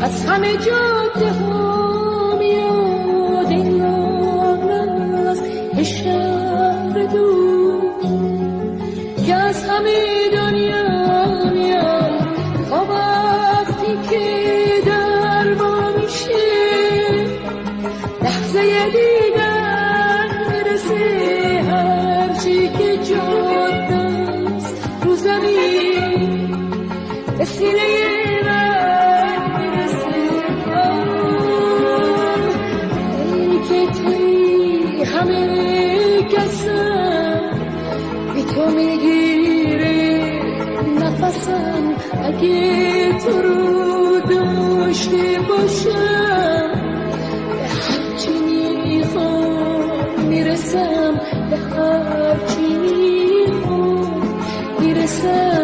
از همه جاده ها میاد این از شهر دور که از همه دنیا میاد تا وقتی که در با میشه لحظه دیدن برسه هرچی که جاده است رو زمین به سینه همه کسم بی تو میگیره نفسم اگه تو رو داشته باشم به هرچی میخوام میرسم به هرچی میخوام میرسم